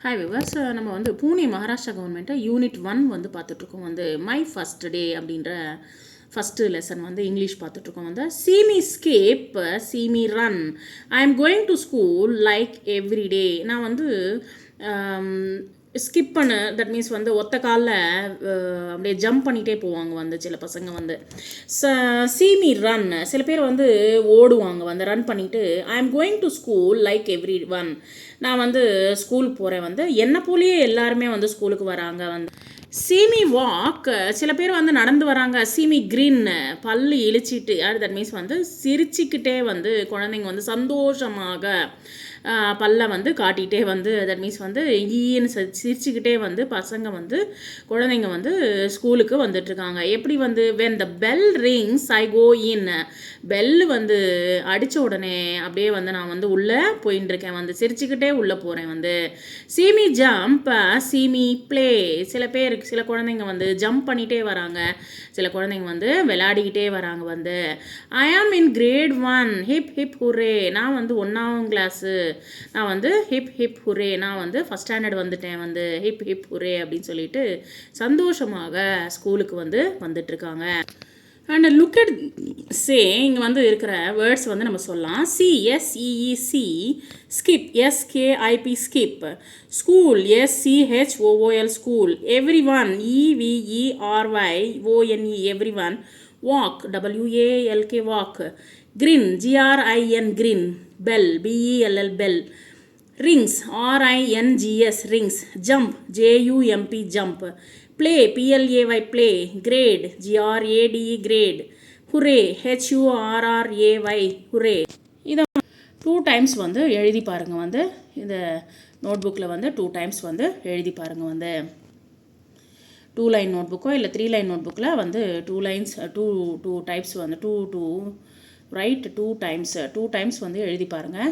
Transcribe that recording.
Hi viewers, நம்ம வந்து பூனே மகாராஷ்டிரா கவர்மெண்ட்டை யூனிட் 1 வந்து பார்த்துட்ருக்கோம். வந்து மை ஃபஸ்ட் டே அப்படின்ற ஃபஸ்ட்டு லெசன் வந்து இங்கிலீஷ் பார்த்துட்ருக்கோம். வந்து see me scape see me run I am going to school like every day. நான் வந்து ஸ்கிப் பண்ணு, தட் மீன்ஸ் வந்து ஒத்த காலில் அப்படியே ஜம்ப் பண்ணிகிட்டே போவாங்க வந்து சில பசங்க வந்து. சீமி ரன், சில பேர் வந்து ஓடுவாங்க வந்து ரன் பண்ணிவிட்டு. I am going to school like every one. நான் வந்து ஸ்கூலுக்கு போகிறேன் வந்து, என்னை போலேயே எல்லாருமே வந்து ஸ்கூலுக்கு வராங்க வந்து. சீமி வாக், சில பேர் வந்து நடந்து வராங்க. சீமி கிரீன், பல்லு இழிச்சிட்டு, தட் மீன்ஸ் வந்து சிரிச்சுக்கிட்டே வந்து குழந்தைங்க வந்து சந்தோஷமாக பல்ல வந்து காட்டிகிட்டே வந்து, தட் மீன்ஸ் வந்து ஈன்னு சிரிச்சுக்கிட்டே வந்து பசங்க வந்து குழந்தைங்க வந்து ஸ்கூலுக்கு வந்துட்டுருக்காங்க. எப்படி வந்து when the bell rings I go in. Bell வந்து அடித்த உடனே அப்படியே வந்து நான் வந்து உள்ளே போயின்னு இருக்கேன் வந்து, சிரிச்சுக்கிட்டே உள்ளே போகிறேன் வந்து. சீமி ஜம்ப் சீமி ப்ளே, சில குழந்தைங்க வந்து ஜம்ப் பண்ணிகிட்டே வராங்க, சில குழந்தைங்க வந்து விளையாடிக்கிட்டே வராங்க வந்து. ஐ ஆம் இன் கிரேட் 1 ஹிப் ஹிப் ஹுரே. நான் வந்து 1ஆம் கிளாஸு, நான் வந்து ஹிப் ஹிப் ஹுரே, நான் வந்து ஃபஸ்ட் ஸ்டாண்டர்ட் வந்துட்டேன் வந்து, ஹிப் ஹிப் ஹுரே அப்படின்னு சொல்லிட்டு சந்தோஷமாக ஸ்கூலுக்கு வந்து வந்துட்டுருக்காங்க. அண்ட் லுக் அட் சே, இங்கே வந்து இருக்கிற வேர்ட்ஸ் வந்து நம்ம சொல்லலாம். C S E E C skip, S K I P skip. School, S C H O O L school. Every one, E V E R Y every one. Walk, W A L K walk. Grin, G R I N grin. Bell, B E L L bell. Rings, R I N G S rings. Jump, J U M P jump. Play, P L A Y play. Great, G R A T E great. Hurray, H U R R A Y hurray. இதை 2 times வந்து எழுதி பாருங்கள் வந்து. இந்த note புக்கில் வந்து 2 times வந்து எழுதி பாருங்கள் வந்து. 2 லைன் நோட் புக்கோ இல்லை 3 லைன் நோட் புக்கில் வந்து 2 லைன்ஸ், டூ டைப்ஸ் வந்து டூ ரைட் 2 டைம்ஸ் வந்து எழுதி பாருங்கள்.